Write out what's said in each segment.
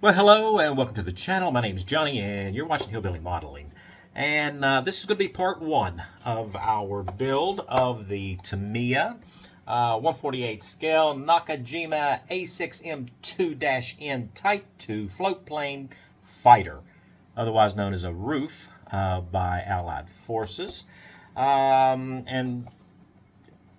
Well, hello and welcome to the channel. My name is Johnny and you're watching Hillbilly Modeling. And this is going to be part one of our build of the Tamiya 148 scale Nakajima A6M2-N Type 2 float plane fighter, otherwise known as a Rufe by Allied Forces. And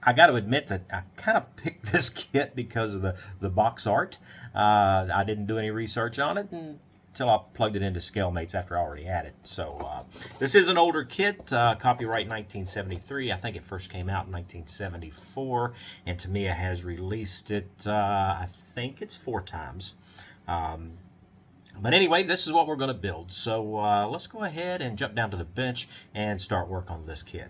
I got to admit that I kind of picked this kit because of the box art. I didn't do any research on it until I plugged it into ScaleMates after I already had it. So this is an older kit, copyright 1973. I think it first came out in 1974, and Tamiya has released it, I think it's 4 times. But anyway, this is what we're going to build. So let's go ahead and jump down to the bench and start work on this kit.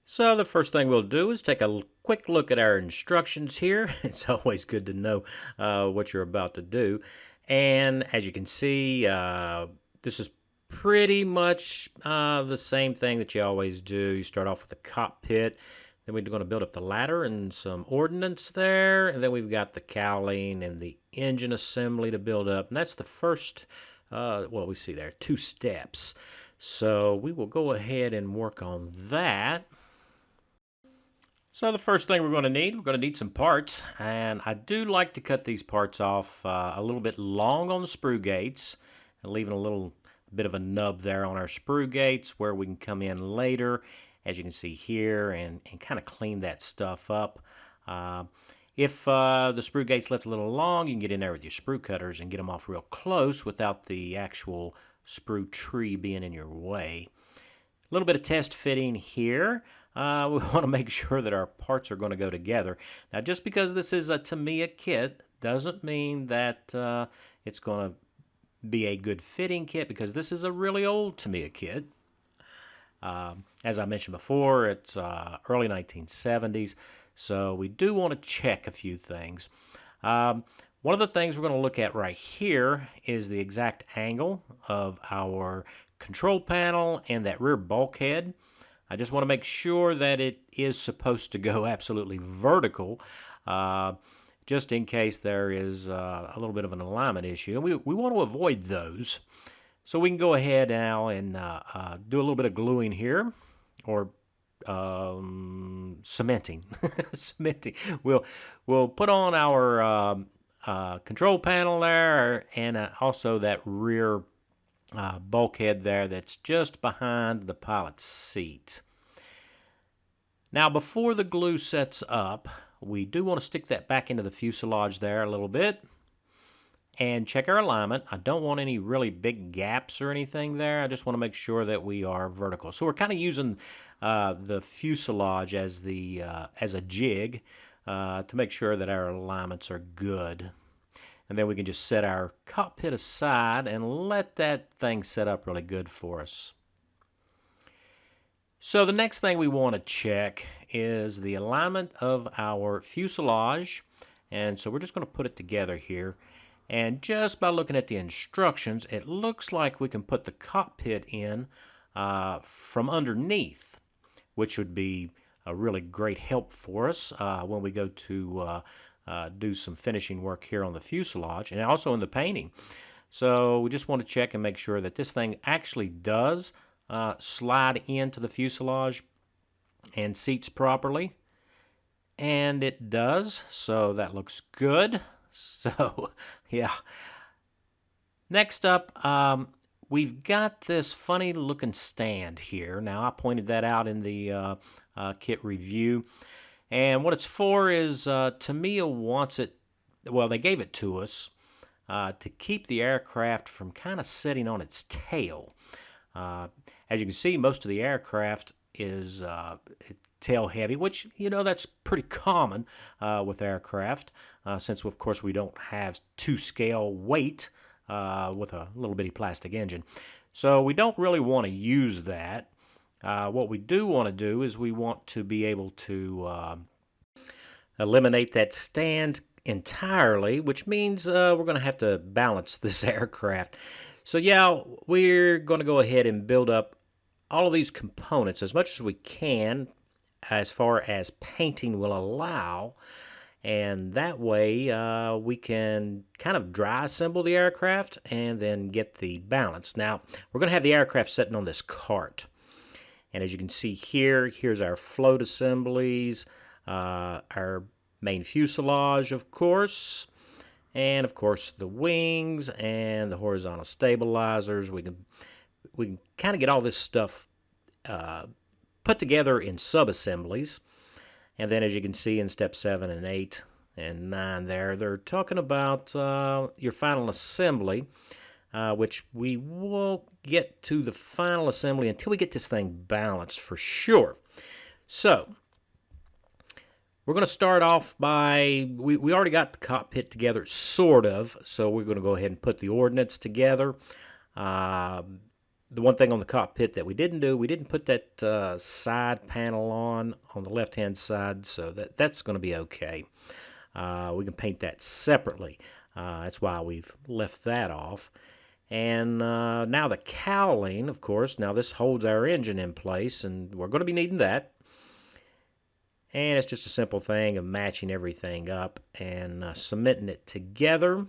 So the first thing we'll do is take a quick look at our instructions here. It's always good to know what you're about to do. And as you can see, this is pretty much the same thing that you always do. You start off with the cockpit, then we're going to build up the ladder and some ordnance there, and then we've got the cowling and the engine assembly to build up. And that's the first, well, we see there, 2 steps. So we will go ahead and work on that. So the first thing we're going to need some parts, and I do like to cut these parts off a little bit long on the sprue gates, and leaving a little bit of a nub there on our sprue gates where we can come in later, as you can see here, and kind of clean that stuff up. If the sprue gate's left a little long, you can get in there with your sprue cutters and get them off real close without the actual sprue tree being in your way. A little bit of test fitting here. We want to make sure that our parts are going to go together. Now, just because this is a Tamiya kit doesn't mean that it's going to be a good fitting kit, because this is a really old Tamiya kit. As I mentioned before, it's early 1970s, so we do want to check a few things. One of the things we're going to look at right here is the exact angle of our control panel and that rear bulkhead. I just want to make sure that it is supposed to go absolutely vertical, just in case there is a little bit of an alignment issue. And we want to avoid those. So we can go ahead now and do a little bit of gluing here, or cementing. Cementing. We'll put on our control panel there, and also that rear bulkhead there that's just behind the pilot's seat. Now, before the glue sets up, we do want to stick that back into the fuselage there a little bit and check our alignment. I don't want any really big gaps or anything there. I just want to make sure that we are vertical. So we're kind of using the fuselage as a jig to make sure that our alignments are good. And then we can just set our cockpit aside and let that thing set up really good for us. So the next thing we want to check is the alignment of our fuselage. And so we're just going to put it together here. And just by looking at the instructions, it looks like we can put the cockpit in from underneath, which would be a really great help for us when we go to do some finishing work here on the fuselage and also in the painting. So we just want to check and make sure that this thing actually does slide into the fuselage and seats properly. And it does, so that looks good. So, yeah. Next up, we've got this funny looking stand here. Now, I pointed that out in the kit review. And what it's for is Tamiya wants it, well, they gave it to us to keep the aircraft from kind of sitting on its tail. As you can see, most of the aircraft is tail heavy, which, you know, that's pretty common with aircraft, since, of course, we don't have 2-scale weight with a little bitty plastic engine. So we don't really want to use that. What we do want to do is we want to be able to eliminate that stand entirely, which means we're going to have to balance this aircraft. So yeah, we're going to go ahead and build up all of these components as much as we can as far as painting will allow. And that way we can kind of dry assemble the aircraft and then get the balance. Now, we're going to have the aircraft sitting on this cart. And as you can see here, here's our float assemblies, our main fuselage, of course, and of course the wings and the horizontal stabilizers. We can kind of get all this stuff put together in sub-assemblies. And then as you can see in step 7 and 8 and 9 there, they're talking about your final assembly, which we won't get to the final assembly until we get this thing balanced for sure. So we're going to start off by, we already got the cockpit together, sort of, so we're going to go ahead and put the ordnance together. The one thing on the cockpit that we didn't do, we didn't put that side panel on the left-hand side, so that's going to be okay. We can paint that separately. That's why we've left that off. And now the cowling, of course, now this holds our engine in place, and we're going to be needing that. And it's just a simple thing of matching everything up and cementing it together.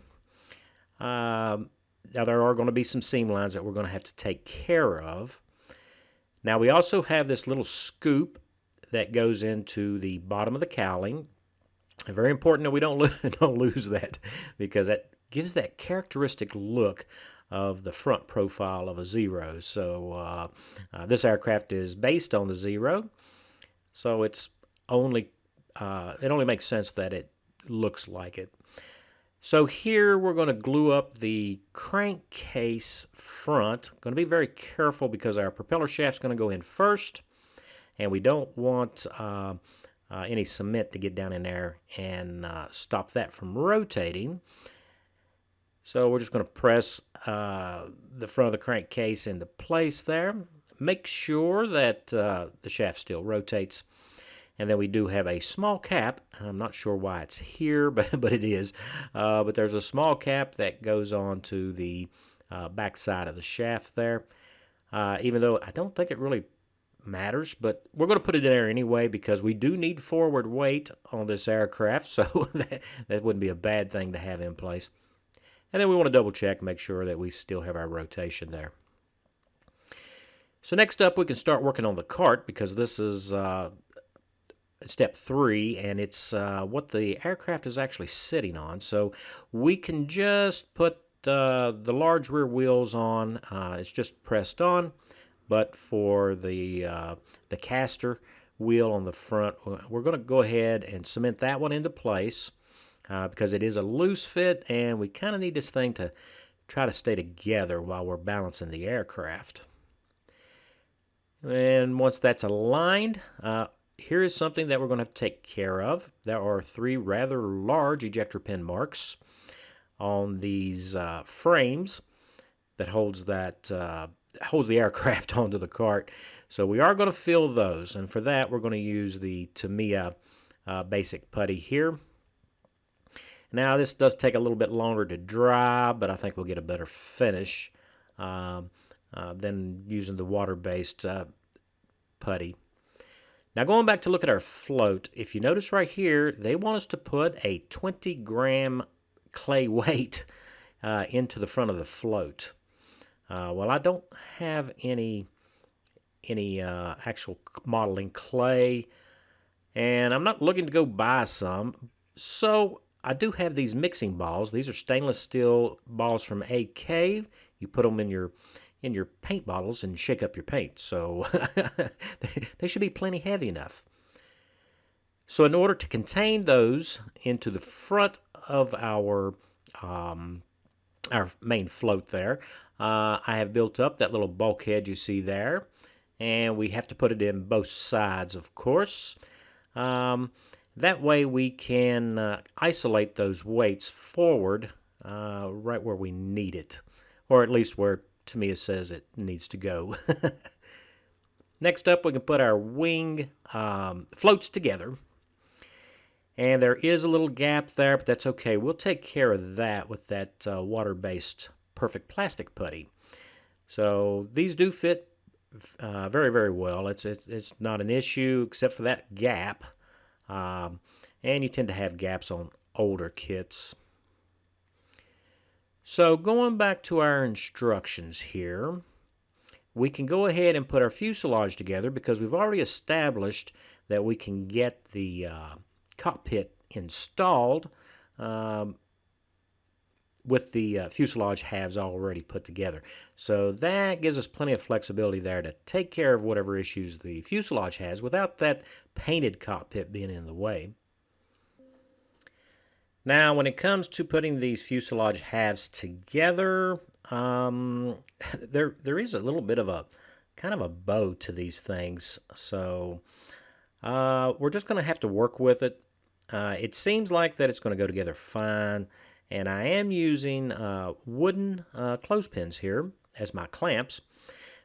Now there are going to be some seam lines that we're going to have to take care of. Now we also have this little scoop that goes into the bottom of the cowling. And very important that we don't lose that, because that gives that characteristic look of the front profile of a Zero. So this aircraft is based on the Zero, so it's only it only makes sense that it looks like it. So here we're going to glue up the crankcase front. Going to be very careful because our propeller shaft's going to go in first, and we don't want any cement to get down in there and stop that from rotating. So we're just going to press the front of the crankcase into place there. Make sure that the shaft still rotates. And then we do have a small cap. I'm not sure why it's here, but it is. But there's a small cap that goes on to the back side of the shaft there. Even though I don't think it really matters, but we're going to put it in there anyway because we do need forward weight on this aircraft, so that wouldn't be a bad thing to have in place. And then we want to double check, make sure that we still have our rotation there. So next up, we can start working on the cart, because this is step 3, and it's what the aircraft is actually sitting on. So we can just put the large rear wheels on. It's just pressed on, but for the caster wheel on the front, we're going to go ahead and cement that one into place. Because it is a loose fit, and we kind of need this thing to try to stay together while we're balancing the aircraft. And once that's aligned, here is something that we're going to have to take care of. There are 3 rather large ejector pin marks on these frames that holds the aircraft onto the cart. So we are going to fill those, and for that we're going to use the Tamiya basic putty here. Now this does take a little bit longer to dry, but I think we'll get a better finish than using the water-based putty. Now going back to look at our float, if you notice right here, they want us to put a 20-gram clay weight into the front of the float. Well, I don't have any actual modeling clay, and I'm not looking to go buy some, so I do have these mixing balls. These are stainless steel balls from AK. You put them in your paint bottles and shake up your paint. So they should be plenty heavy enough. So in order to contain those into the front of our main float there, I have built up that little bulkhead you see there. And we have to put it in both sides, of course. That way we can isolate those weights forward right where we need it, or at least where Tamiya says it needs to go. Next up, we can put our wing floats together. And there is a little gap there, but that's okay. We'll take care of that with that water-based perfect plastic putty. So these do fit very, very well. It's not an issue except for that gap. and you tend to have gaps on older kits. So going back to our instructions here, we can go ahead and put our fuselage together because we've already established that we can get the cockpit installed with the fuselage halves already put together. So that gives us plenty of flexibility there to take care of whatever issues the fuselage has without that painted cockpit being in the way. Now, when it comes to putting these fuselage halves together, there is a little bit of a kind of a bow to these things. So we're just going to have to work with it. It seems like that it's going to go together fine. And I am using wooden clothespins here as my clamps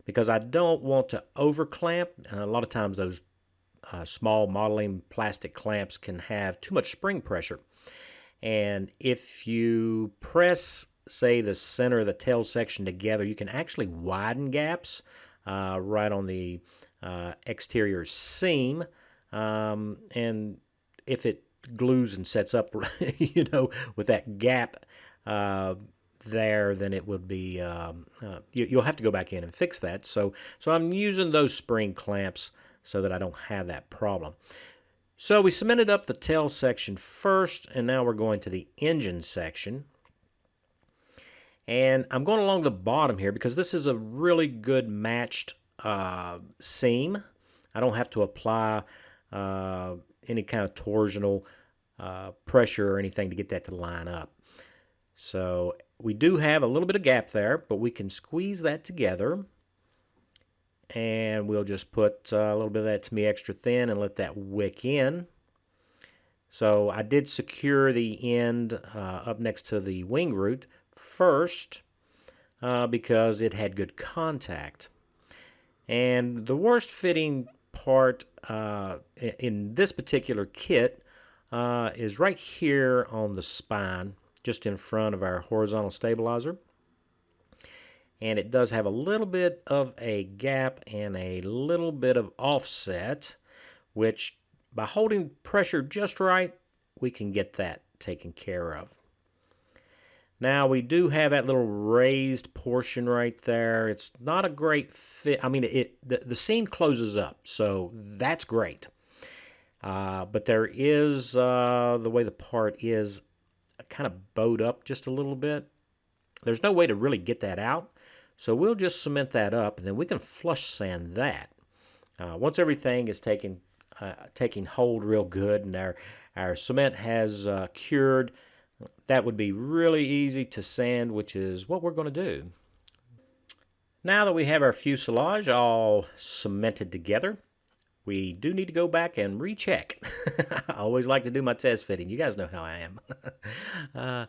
because I don't want to over clamp. A lot of times those small modeling plastic clamps can have too much spring pressure. And if you press, say, the center of the tail section together, you can actually widen gaps right on the exterior seam. And if it glues and sets up, with that gap there, then it would be, you'll have to go back in and fix that. So I'm using those spring clamps so that I don't have that problem. So we cemented up the tail section first, and now we're going to the engine section. And I'm going along the bottom here because this is a really good matched seam. I don't have to apply any kind of torsional pressure or anything to get that to line up. So we do have a little bit of gap there, but we can squeeze that together. And we'll just put a little bit of that Tamiya extra thin and let that wick in. So I did secure the end up next to the wing root first because it had good contact. And the worst fitting part in this particular kit is right here on the spine, just in front of our horizontal stabilizer. And it does have a little bit of a gap and a little bit of offset, which by holding pressure just right, we can get that taken care of. Now we do have that little raised portion right there. It's not a great fit. I mean, the seam closes up, so that's great. But there is, the way the part is kind of bowed up just a little bit. There's no way to really get that out. So we'll just cement that up, and then we can flush sand that. Once everything is taking hold real good and our cement has cured, that would be really easy to sand, which is what we're going to do. Now that we have our fuselage all cemented together, we do need to go back and recheck. I always like to do my test fitting. You guys know how I am.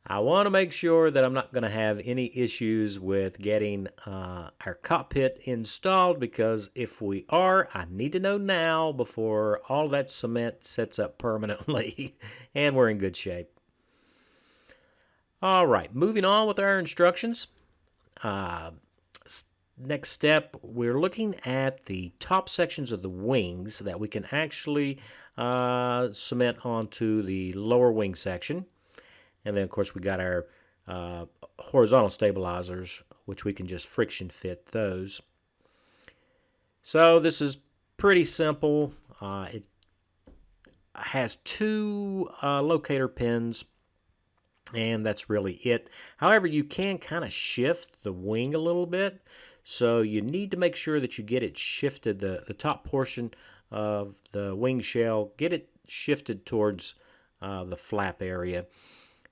I want to make sure that I'm not going to have any issues with getting our cockpit installed, because if we are, I need to know now before all that cement sets up permanently and we're in good shape. All right, moving on with our instructions. Next step, we're looking at the top sections of the wings that we can actually cement onto the lower wing section. And then, of course, we got our horizontal stabilizers, which we can just friction fit those. So this is pretty simple. It has two locator pins, and that's really it. However, you can kind of shift the wing a little bit. So you need to make sure that you get it shifted, the top portion of the wing shell, get it shifted towards the flap area.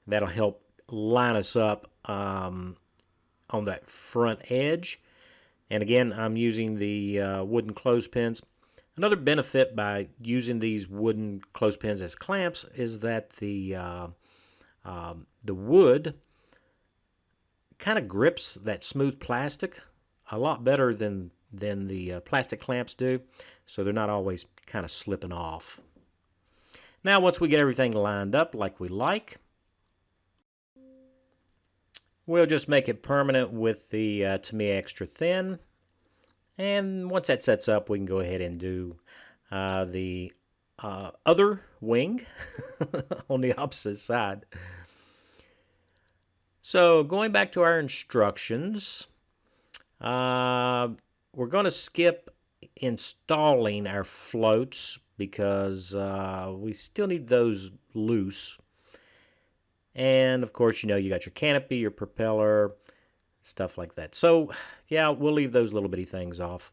That'll help line us up on that front edge. And again, I'm using the wooden clothespins. Another benefit by using these wooden clothespins as clamps is that the wood kind of grips that smooth plastic a lot better than the plastic clamps do, so they're not always kind of slipping off. Now, once we get everything lined up like we like, we'll just make it permanent with the Tamiya extra thin. And once that sets up, we can go ahead and do the other wing on the opposite side. So going back to our instructions, we're going to skip installing our floats because we still need those loose. And of course, you know, you got your canopy, your propeller, stuff like that. So yeah, we'll leave those little bitty things off.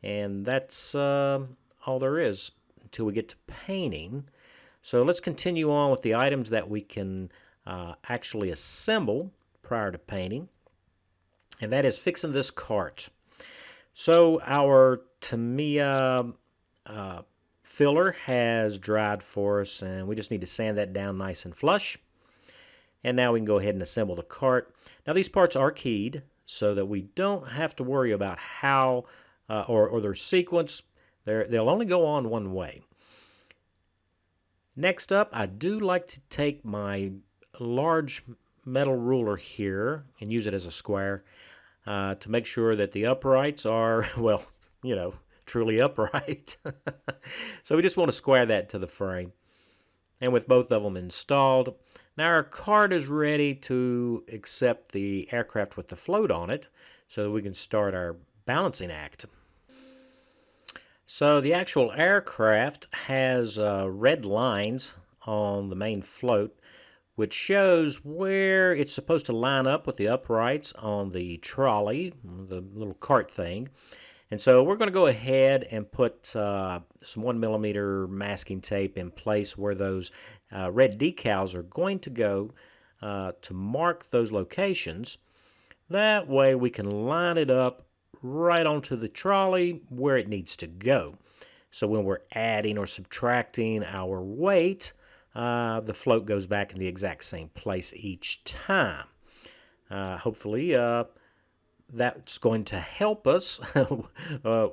And that's all there is until we get to painting. So let's continue on with the items that we can actually assemble prior to painting. And that is fixing this cart. So our Tamiya filler has dried for us, and we just need to sand that down nice and flush. And now we can go ahead and assemble the cart. Now these parts are keyed so that we don't have to worry about how or their sequence. They'll only go on one way. Next up, I do like to take my large metal ruler here and use it as a square to make sure that the uprights are, well, you know, truly upright. So we just want to square that to the frame. And with both of them installed, now our cart is ready to accept the aircraft with the float on it so that we can start our balancing act. So the actual aircraft has red lines on the main float, which shows where it's supposed to line up with the uprights on the trolley, the little cart thing. And so we're going to go ahead and put some 1mm masking tape in place where those red decals are going to go to mark those locations. That way we can line it up right onto the trolley where it needs to go. So when we're adding or subtracting our weight, the float goes back in the exact same place each time. Hopefully that's going to help us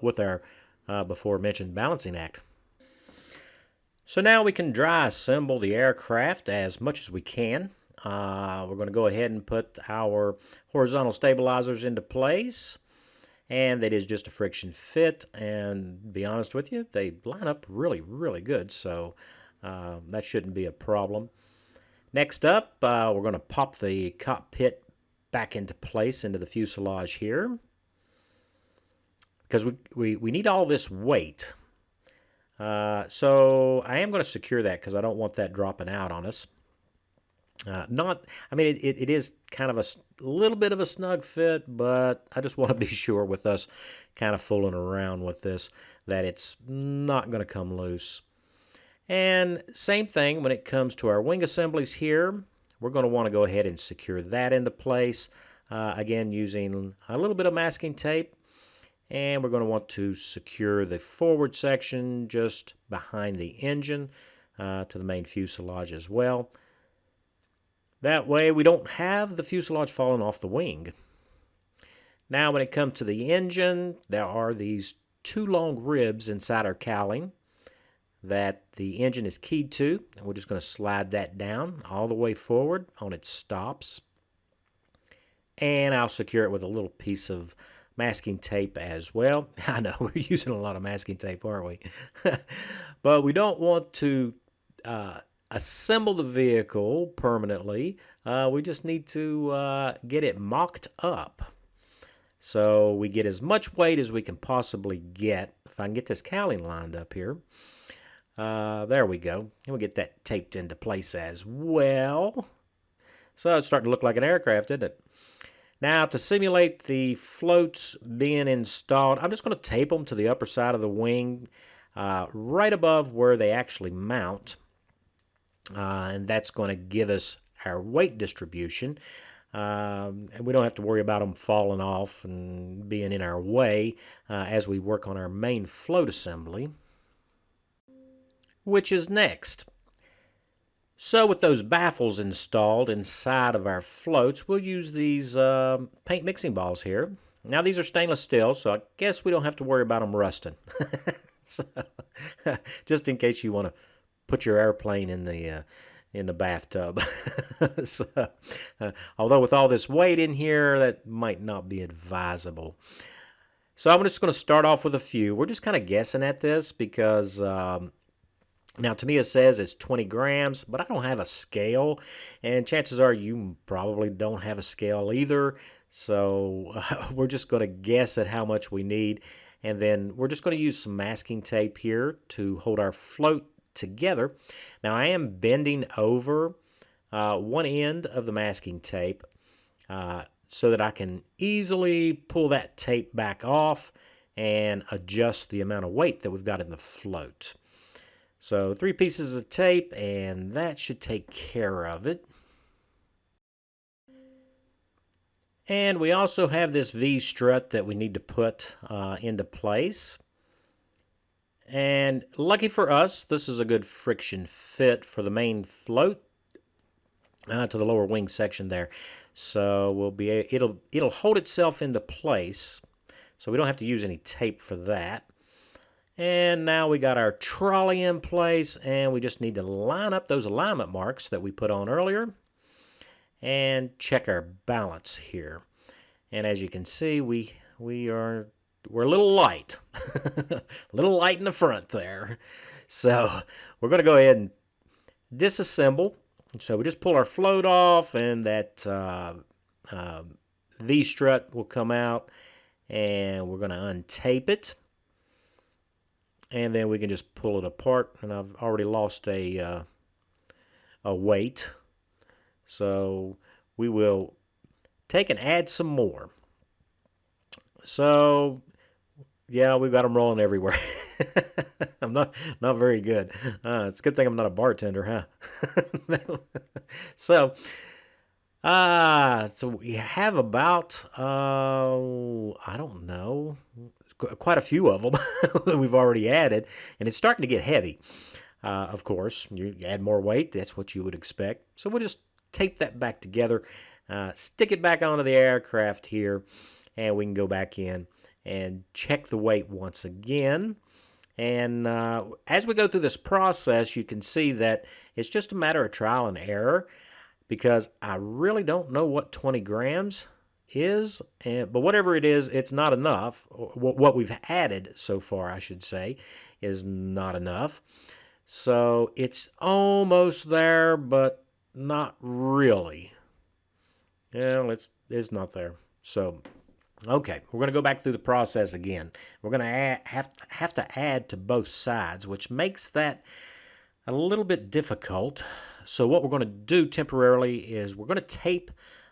with our before mentioned balancing act. So now we can dry assemble the aircraft as much as we can. We're going to go ahead and put our horizontal stabilizers into place. And that is just a friction fit, and to be honest with you, they line up really, really good, so that shouldn't be a problem. Next up, we're going to pop the cockpit back into place into the fuselage here, because we need all this weight. So I am going to secure that because I don't want that dropping out on us. It is kind of a little bit of a snug fit, but I just want to be sure with us kind of fooling around with this that it's not going to come loose. And same thing when it comes to our wing assemblies here. We're going to want to go ahead and secure that into place, again using a little bit of masking tape. And we're going to want to secure the forward section just behind the engine to the main fuselage as well. That way we don't have the fuselage falling off the wing. Now when it comes to the engine, there are these two long ribs inside our cowling that the engine is keyed to. And we're just going to slide that down all the way forward on its stops. And I'll secure it with a little piece of masking tape as well. I know we're using a lot of masking tape, aren't we? But we don't want to assemble the vehicle permanently. We just need to get it mocked up. So we get as much weight as we can possibly get. If I can get this cowling lined up here. There we go. And we'll get that taped into place as well. So it's starting to look like an aircraft, isn't it? Now to simulate the floats being installed, I'm just going to tape them to the upper side of the wing right above where they actually mount. And that's going to give us our weight distribution. And we don't have to worry about them falling off and being in our way as we work on our main float assembly, which is next. So with those baffles installed inside of our floats, we'll use these paint mixing balls here. Now these are stainless steel, so I guess we don't have to worry about them rusting. So, just in case you want to put your airplane in the bathtub. So, although with all this weight in here, that might not be advisable. So I'm just going to start off with a few. We're just kind of guessing at this because Now, Tamiya says it's 20 grams, but I don't have a scale, and chances are you probably don't have a scale either. So we're just going to guess at how much we need, and then we're just going to use some masking tape here to hold our float together. Now, I am bending over one end of the masking tape so that I can easily pull that tape back off and adjust the amount of weight that we've got in the float. So 3 pieces of tape, and that should take care of it. And we also have this V-strut that we need to put into place. And lucky for us, this is a good friction fit for the main float to the lower wing section there. So it'll hold itself into place. So we don't have to use any tape for that. And now we got our trolley in place, and we just need to line up those alignment marks that we put on earlier and check our balance here. And as you can see, we're a little light. A little light in the front there. So we're going to go ahead and disassemble. So we just pull our float off, and that V-strut will come out, and we're going to untape it. And then we can just pull it apart, and I've already lost a weight. So we will take and add some more. So yeah, we've got them rolling everywhere. I'm not very good. It's a good thing I'm not a bartender, huh? So we have about I don't know, quite a few of them that we've already added, and it's starting to get heavy. Of course, you add more weight, that's what you would expect. So we'll just tape that back together, stick it back onto the aircraft here, and we can go back in and check the weight once again. And as we go through this process, you can see that it's just a matter of trial and error, because I really don't know what 20 grams is, but whatever it is, it's not enough. What we've added so far, I should say, is not enough. So it's almost there, but not really. Yeah, it's not there. So, okay, we're going to go back through the process again. We're going to have to add to both sides, which makes that a little bit difficult. So what we're going to do temporarily is we're going to tape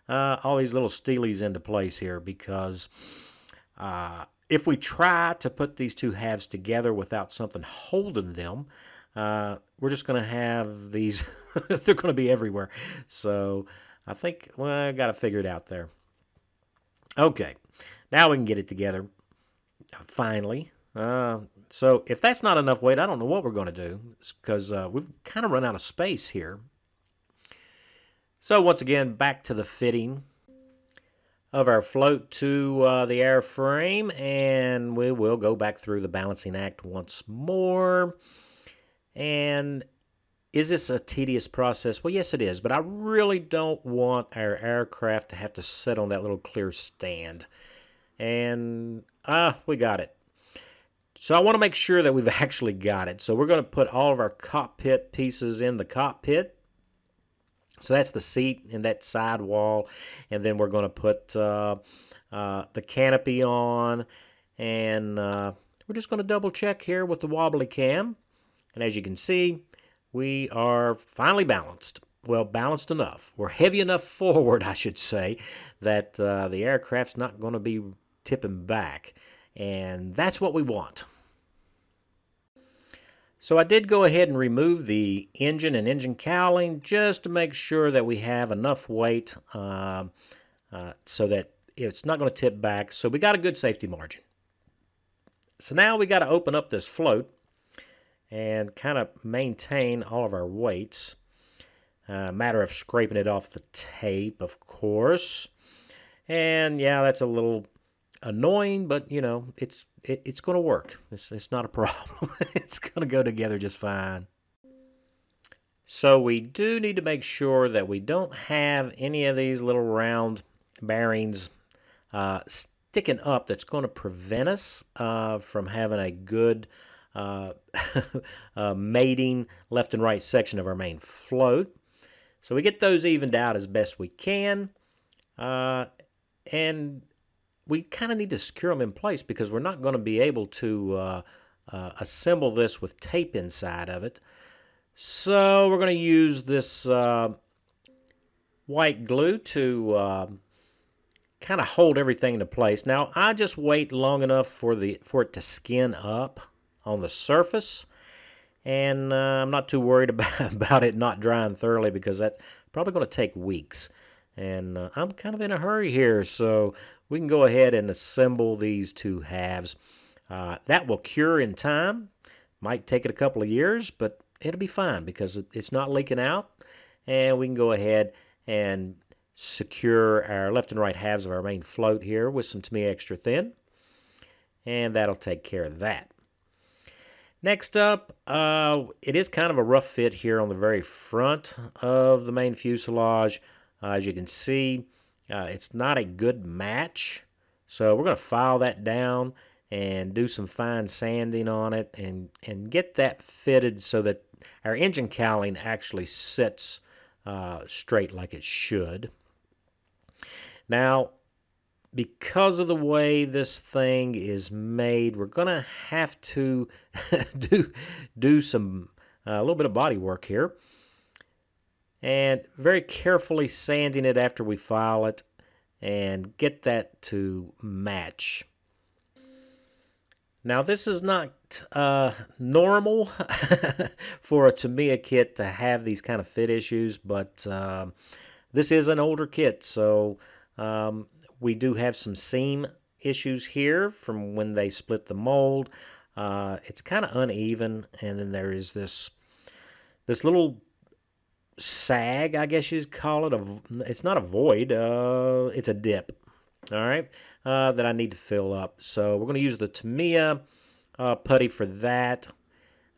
all these little steelies into place here, because if we try to put these two halves together without something holding them, we're just going to have these, they're going to be everywhere. So I think, well, I got to figure it out there. Okay, now we can get it together, finally. So if that's not enough weight, I don't know what we're going to do, because we've kind of run out of space here. So once again, back to the fitting of our float to the airframe, and we will go back through the balancing act once more. And is this a tedious process? Well, yes, it is, but I really don't want our aircraft to have to sit on that little clear stand. And we got it. So I want to make sure that we've actually got it. So we're going to put all of our cockpit pieces in the cockpit. So that's the seat and that side wall. And then we're going to put the canopy on. And we're just going to double check here with the wobbly cam. And as you can see, we are finally balanced. Well, balanced enough. We're heavy enough forward, I should say, that the aircraft's not going to be tipping back. And that's what we want. So I did go ahead and remove the engine and engine cowling just to make sure that we have enough weight so that it's not going to tip back. So we got a good safety margin. So now we got to open up this float and kind of maintain all of our weights. Matter of scraping it off the tape, of course. And yeah, that's a little annoying, but you know, it's going to work. It's not a problem. It's going to go together just fine. So we do need to make sure that we don't have any of these little round bearings sticking up that's going to prevent us from having a good uh, mating left and right section of our main float. So we get those evened out as best we can. And we kind of need to secure them in place because we're not going to be able to assemble this with tape inside of it. So we're going to use this white glue to kind of hold everything into place. Now I just wait long enough for it to skin up on the surface, and I'm not too worried about it not drying thoroughly because that's probably going to take weeks. And I'm kind of in a hurry here, so we can go ahead and assemble these two halves. That will cure in time. Might take it a couple of years, but it'll be fine because it's not leaking out. And we can go ahead and secure our left and right halves of our main float here with some Tamiya Extra Thin. And that'll take care of that. Next up, it is kind of a rough fit here on the very front of the main fuselage. As you can see, it's not a good match. So we're going to file that down and do some fine sanding on it and get that fitted so that our engine cowling actually sits straight like it should. Now, because of the way this thing is made, we're going to have to do some a little bit of body work here. And very carefully sanding it after we file it and get that to match. Now this is not normal for a Tamiya kit to have these kind of fit issues, but this is an older kit, so we do have some seam issues here from when they split the mold. It's kind of uneven, and then there is this little sag, I guess you'd call it. It's not a void, it's a dip, all right, that I need to fill up. So we're going to use the Tamiya putty for that,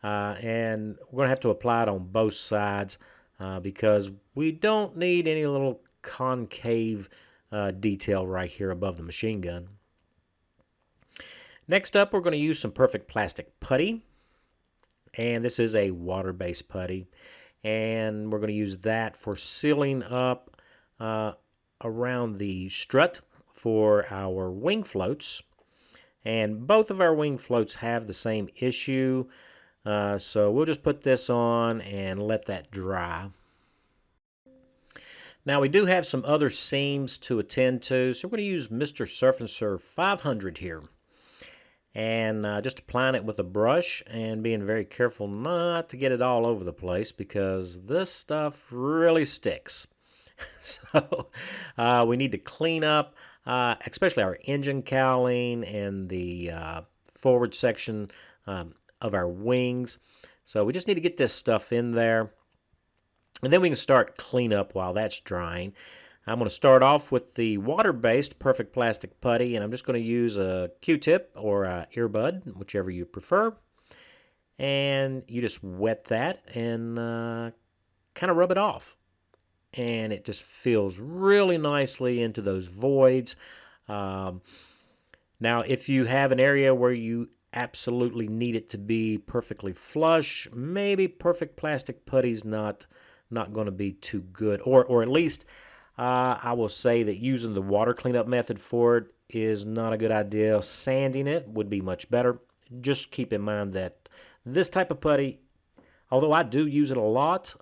and we're going to have to apply it on both sides because we don't need any little concave detail right here above the machine gun. Next up, we're going to use some perfect plastic putty, and this is a water-based putty. And we're going to use that for sealing up around the strut for our wing floats. And both of our wing floats have the same issue. So we'll just put this on and let that dry. Now we do have some other seams to attend to. So we're going to use Mr. Surfacer 500 here. And just applying it with a brush and being very careful not to get it all over the place because this stuff really sticks. So we need to clean up, especially our engine cowling and the forward section of our wings. So we just need to get this stuff in there. And then we can start clean up while that's drying. I'm going to start off with the water-based perfect plastic putty, and I'm just going to use a Q-tip or a earbud, whichever you prefer. And you just wet that and kind of rub it off. And it just fills really nicely into those voids. Now, if you have an area where you absolutely need it to be perfectly flush, maybe perfect plastic putty's not going to be too good, or at least I will say that using the water cleanup method for it is not a good idea. Sanding it would be much better. Just keep in mind that this type of putty, although I do use it a lot,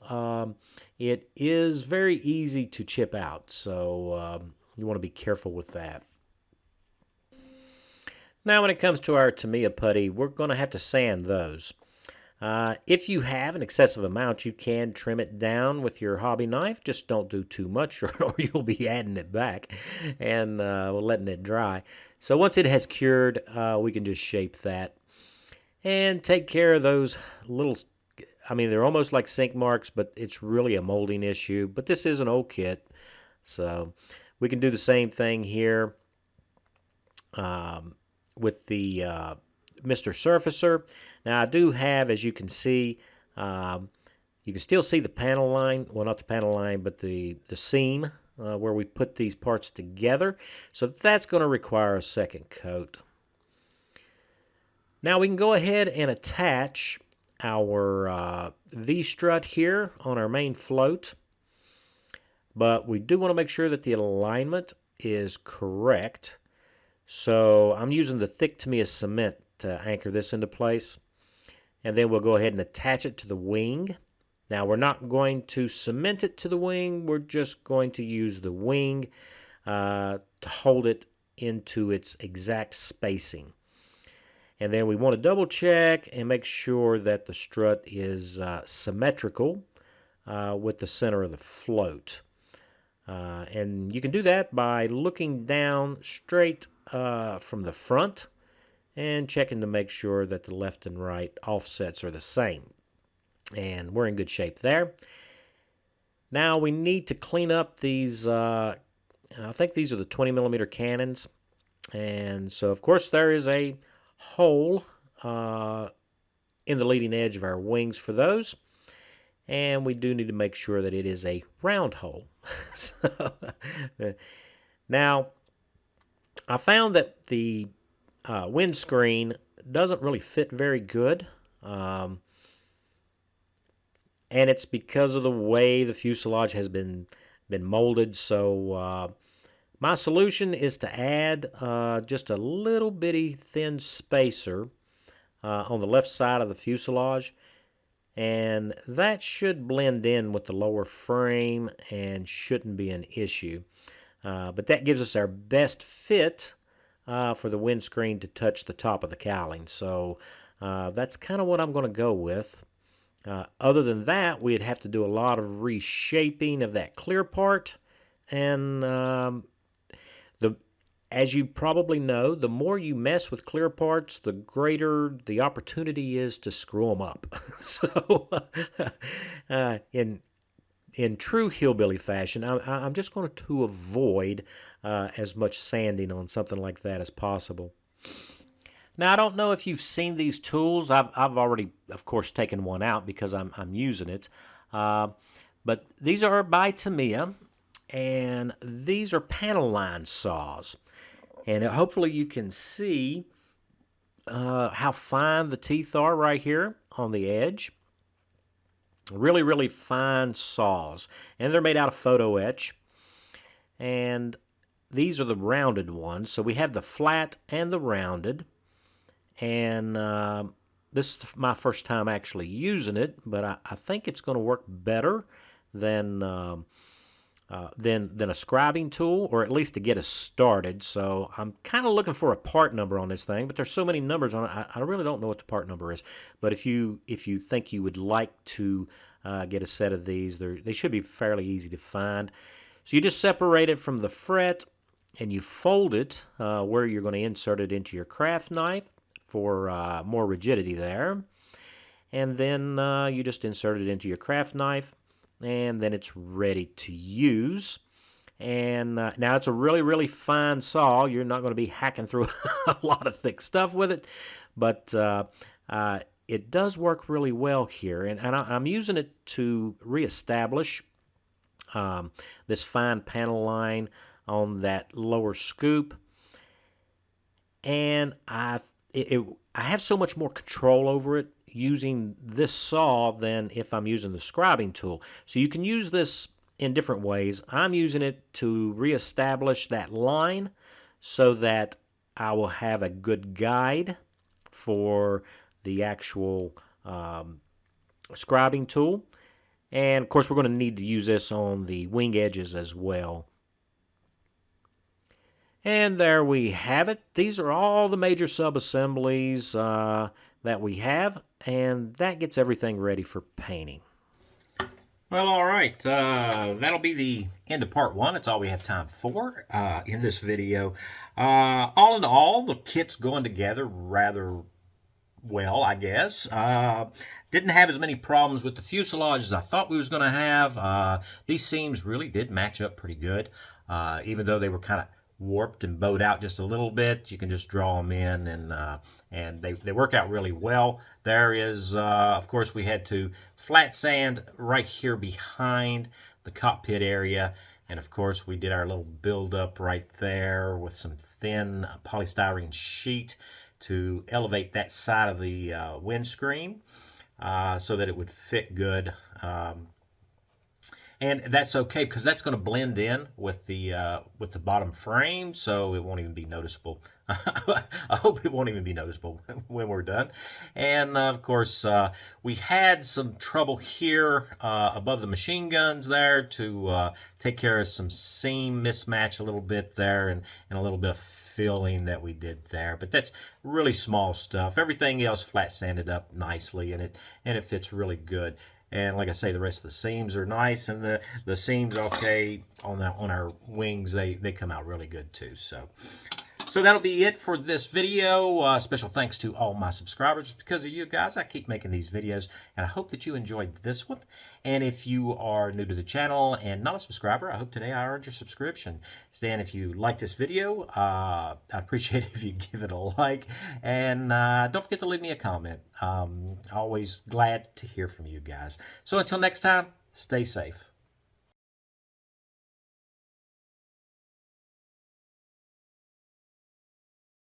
it is very easy to chip out. So you want to be careful with that. Now when it comes to our Tamiya putty, we're going to have to sand those. If you have an excessive amount, you can trim it down with your hobby knife. Just don't do too much or you'll be adding it back and letting it dry. So once it has cured, we can just shape that and take care of those little, I mean, they're almost like sink marks, but it's really a molding issue. But this is an old kit, so we can do the same thing here with the Mr. Surfacer. Now I do have, as you can see, you can still see the panel line, well not the panel line, but the seam where we put these parts together. So that's going to require a second coat. Now we can go ahead and attach our V-strut here on our main float, but we do want to make sure that the alignment is correct. So I'm using the thick Tamiya cement to anchor this into place, and then we'll go ahead and attach it to the wing. Now we're not going to cement it to the wing, we're just going to use the wing to hold it into its exact spacing. And then we want to double check and make sure that the strut is symmetrical with the center of the float. And you can do that by looking down straight from the front and checking to make sure that the left and right offsets are the same. And we're in good shape there. Now we need to clean up these, I think these are the 20mm cannons. And so of course there is a hole in the leading edge of our wings for those. And we do need to make sure that it is a round hole. Now, I found that the windscreen doesn't really fit very good. And it's because of the way the fuselage has been molded. So my solution is to add just a little bitty thin spacer on the left side of the fuselage, and that should blend in with the lower frame and shouldn't be an issue. But that gives us our best fit for the windscreen to touch the top of the cowling. So that's kind of what I'm going to go with. Other than that, we'd have to do a lot of reshaping of that clear part, and as you probably know, the more you mess with clear parts, the greater the opportunity is to screw them up. So, in true hillbilly fashion, I'm just going to avoid as much sanding on something like that as possible. Now, I don't know if you've seen these tools. I've already, of course, taken one out because I'm using it. But these are by Tamiya, and these are panel line saws. And hopefully you can see how fine the teeth are right here on the edge. Really, really fine saws. And they're made out of photo etch. And these are the rounded ones. So we have the flat and the rounded. And this is my first time actually using it, but I think it's going to work better than a scribing tool, or at least to get us started. So I'm kind of looking for a part number on this thing, but there's so many numbers on it, I really don't know what the part number is. But if you think you would like to get a set of these, they should be fairly easy to find. So you just separate it from the fret, and you fold it where you're going to insert it into your craft knife for more rigidity there. And then you just insert it into your craft knife, and then it's ready to use. And now it's a really, really fine saw. You're not going to be hacking through a lot of thick stuff with it, but it does work really well here. And I'm using it to reestablish this fine panel line on that lower scoop. And I have so much more control over it using this saw than if I'm using the scribing tool. So you can use this in different ways. I'm using it to reestablish that line so that I will have a good guide for the actual scribing tool. And of course we're going to need to use this on the wing edges as well. And there we have it. These are all the major sub-assemblies that we have, and that gets everything ready for painting. Well, all right. That'll be the end of part one. That's all we have time for in this video. All in all, the kit's going together rather well, I guess. Didn't have as many problems with the fuselage as I thought we was going to have. These seams really did match up pretty good, even though they were kind of warped and bowed out just a little bit. You can just draw them in, and they work out really well. There is, of course, we had to flat sand right here behind the cockpit area, and of course we did our little build up right there with some thin polystyrene sheet to elevate that side of the windscreen so that it would fit good. And that's okay because that's going to blend in with the bottom frame, so it won't even be noticeable. I hope it won't even be noticeable when we're done. And of course, we had some trouble here above the machine guns there to take care of some seam mismatch a little bit there, and a little bit of filling that we did there. But that's really small stuff. Everything else flat sanded up nicely, and it fits really good. And like I say, the rest of the seams are nice, and the seams, okay, on our wings, they come out really good too. So that'll be it for this video. Special thanks to all my subscribers. Because of you guys, I keep making these videos, and I hope that you enjoyed this one. And if you are new to the channel and not a subscriber, I hope today I earned your subscription. Stan, if you like this video, I'd appreciate it if you give it a like. And don't forget to leave me a comment. Always glad to hear from you guys. So until next time, stay safe.